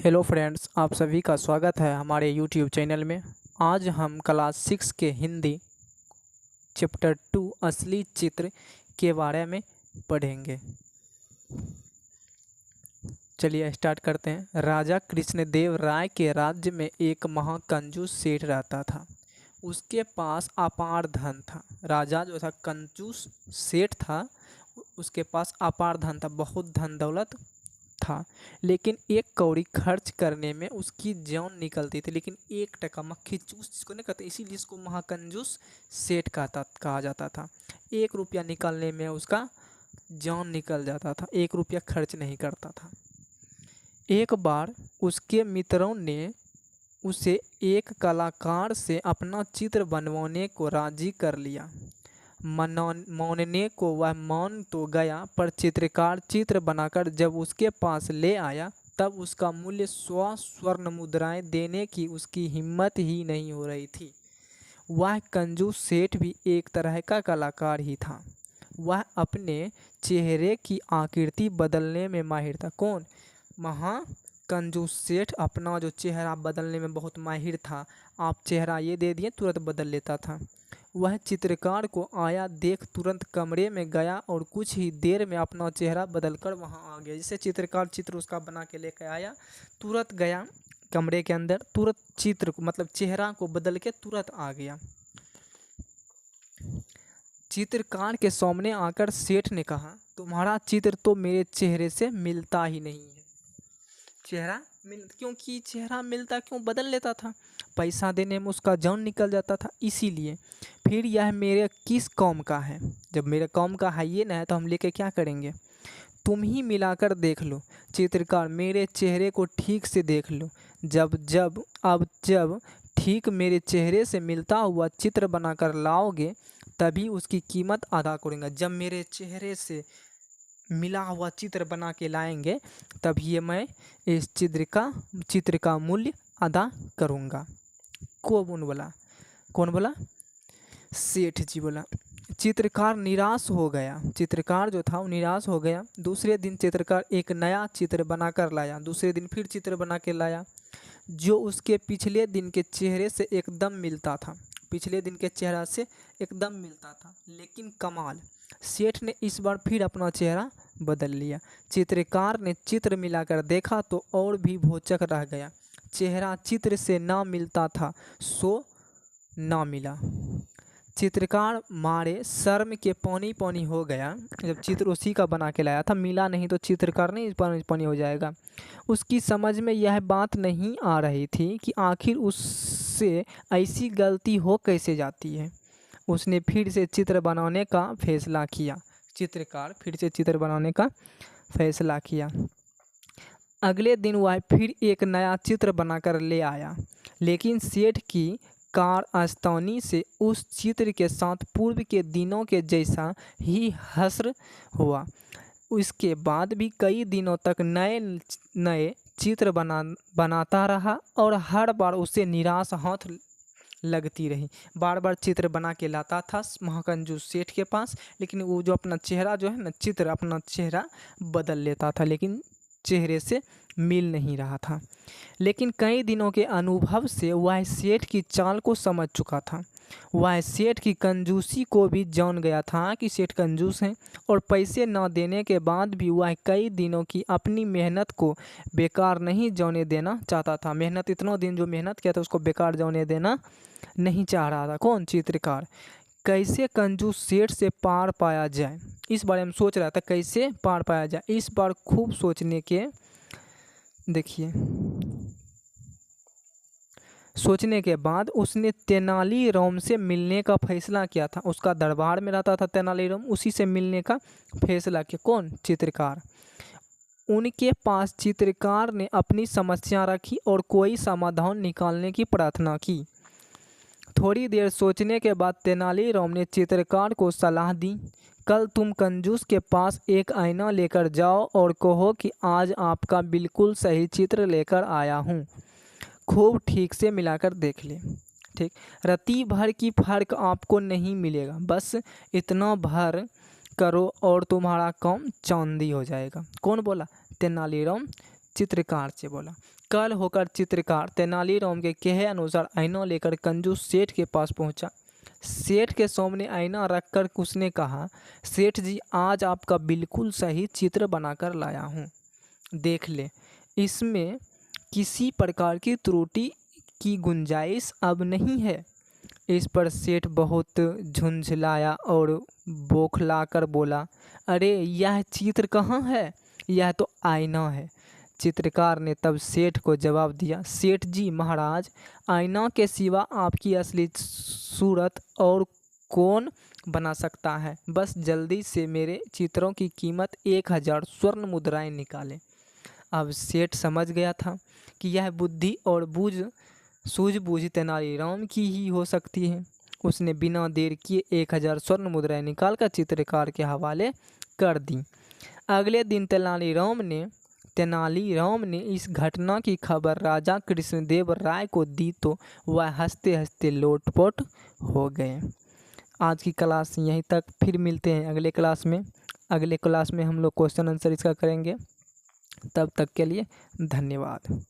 Hello friends, आप सभी का स्वागत है हमारे यूट्यूब चैनल में। आज हम क्लास 6 के हिंदी चैप्टर 2 असली चित्र के बारे में पढ़ेंगे। चलिए स्टार्ट करते हैं। राजा कृष्णदेव राय के राज्य में एक महाकंजूस सेठ रहता था। उसके पास अपार धन था। राजा जो था कंजूस सेठ था, उसके पास अपार धन था, बहुत धन दौलत था। लेकिन एक कौड़ी खर्च करने में उसकी जान निकलती थी। लेकिन 1 टका मक्खी चूस जिसको नहीं कहते, इसीलिए इसको महाकंजूस सेठ कहा जाता था। 1 रुपया निकालने में उसका जान निकल जाता था, 1 रुपया खर्च नहीं करता था। एक बार उसके मित्रों ने उसे एक कलाकार से अपना चित्र बनवाने को राजी कर लिया। मानने को वह मान तो गया, पर चित्रकार चित्र बनाकर जब उसके पास ले आया तब उसका मूल्य 100 स्वर्ण मुद्राएं देने की उसकी हिम्मत ही नहीं हो रही थी। वह कंजूस सेठ भी एक तरह का कलाकार ही था। वह अपने चेहरे की आकृति बदलने में माहिर था। कौन? कंजूस सेठ अपना जो चेहरा बदलने में बहुत माहिर था। आप चेहरा ये दे दिए तुरंत बदल लेता था। वह चित्रकार को आया देख तुरंत कमरे में गया और कुछ ही देर में अपना चेहरा बदलकर वहां आ गया। जैसे चित्रकार चित्र उसका बना के लेकर आया, तुरंत गया कमरे के अंदर, तुरंत चित्र को मतलब चेहरा को बदल के तुरंत आ गया। चित्रकार के सामने आकर सेठ ने कहा, तुम्हारा चित्र तो मेरे चेहरे से मिलता ही नहीं है। क्योंकि चेहरा मिलता क्यों, बदल लेता था, पैसा देने में उसका जान निकल जाता था, इसीलिए। फिर यह मेरे किस काम का है? जब मेरे काम का है ये ना है तो हम लेके क्या करेंगे? तुम ही मिलाकर देख लो। चित्रकार, मेरे चेहरे को ठीक से देख लो। जब ठीक मेरे चेहरे से मिलता हुआ चित्र बनाकर लाओगे तभी उसकी कीमत अदा करूँगा। जब मेरे चेहरे से मिला हुआ चित्र बना के लाएंगे तभी मैं इस चित्र का मूल्य अदा करूँगा। कौन बोला? सेठ जी बोला। चित्रकार निराश हो गया। चित्रकार जो था वो निराश हो गया। दूसरे दिन चित्रकार एक नया चित्र बनाकर लाया। दूसरे दिन फिर चित्र बना के लाया जो उसके पिछले दिन के चेहरे से एकदम मिलता था। लेकिन कमाल, सेठ ने इस बार फिर अपना चेहरा बदल लिया। चित्रकार ने चित्र मिलाकर देखा तो और भी भौचक रह गया। चेहरा चित्र से ना मिलता था, सो ना मिला। चित्रकार मारे शर्म के पानी पानी हो गया। जब चित्र उसी का बना के लाया था, मिला नहीं तो चित्रकार नहीं पानी पानी हो जाएगा। उसकी समझ में यह बात नहीं आ रही थी कि आखिर उससे ऐसी गलती हो कैसे जाती है। उसने फिर से चित्र बनाने का फैसला किया। चित्रकार फिर से चित्र बनाने का फैसला किया। अगले दिन वह फिर एक नया चित्र बनाकर ले आया, लेकिन सेठ की कारस्तानी से उस चित्र के साथ पूर्व के दिनों के जैसा ही हश्र हुआ। इसके बाद भी कई दिनों तक नए नए चित्र बनाता रहा और हर बार उसे निराश हाथ लगती रही। बार बार चित्र बना के लाता था महाकंजूस सेठ के पास, लेकिन वो जो अपना चेहरा जो है ना, चित्र अपना चेहरा बदल लेता था, लेकिन चेहरे से मिल नहीं रहा था। लेकिन कई दिनों के अनुभव से वह सेठ की चाल को समझ चुका था। वह सेठ की कंजूसी को भी जान गया था कि सेठ कंजूस हैं, और पैसे न देने के बाद भी वह कई दिनों की अपनी मेहनत को बेकार नहीं जाने देना चाहता था। इतना दिन जो मेहनत किया था उसको बेकार जाने देना नहीं चाह रहा था। कौन? चित्रकार। कैसे कंजूस सेठ से पार पाया जाए, इस बारे में सोच रहा था, कैसे पार पाया जाए। इस बार खूब सोचने के बाद उसने तेनालीराम से मिलने का फैसला किया था। उसका दरबार में रहता था तेनालीराम, उसी से मिलने का फैसला किया। कौन? चित्रकार। उनके पास चित्रकार ने अपनी समस्या रखी और कोई समाधान निकालने की प्रार्थना की। थोड़ी देर सोचने के बाद तेनालीराम ने चित्रकार को सलाह दी, कल तुम कंजूस के पास एक आईना लेकर जाओ और कहो कि आज आपका बिल्कुल सही चित्र लेकर आया हूँ, खूब ठीक से मिलाकर देख ले। ठीक, रत्ती भर की फर्क आपको नहीं मिलेगा, बस इतना भर करो और तुम्हारा काम चांदी हो जाएगा। कौन बोला? तेनालीराम चित्रकार से बोला। कल होकर चित्रकार तेनालीराम के कहे अनुसार आईना लेकर कंजूस सेठ के पास पहुंचा। सेठ के सामने आईना रखकर उसने कहा, सेठ जी, आज आपका बिल्कुल सही चित्र बनाकर लाया हूँ, देख ले, इसमें किसी प्रकार की त्रुटि की गुंजाइश अब नहीं है। इस पर सेठ बहुत झुंझलाया और बौखलाकर बोला, अरे यह चित्र कहाँ है, यह तो आईना है। चित्रकार ने तब सेठ को जवाब दिया, सेठ जी महाराज, आईना के सिवा आपकी असली सूरत और कौन बना सकता है। बस जल्दी से मेरे चित्रों की कीमत 1000 स्वर्ण मुद्राएं निकालें। अब सेठ समझ गया था कि यह बुद्धि और सूझबूझ तेनालीराम की ही हो सकती है। उसने बिना देर किए 1000 स्वर्ण मुद्राएं निकालकर चित्रकार के हवाले कर दी। अगले दिन तेनालीराम ने इस घटना की खबर राजा कृष्णदेव राय को दी तो वह हंसते हंसते लोटपोट हो गए। आज की क्लास यहीं तक, फिर मिलते हैं अगले क्लास में। अगले क्लास में हम लोग क्वेश्चन आंसर इसका करेंगे। तब तक के लिए धन्यवाद।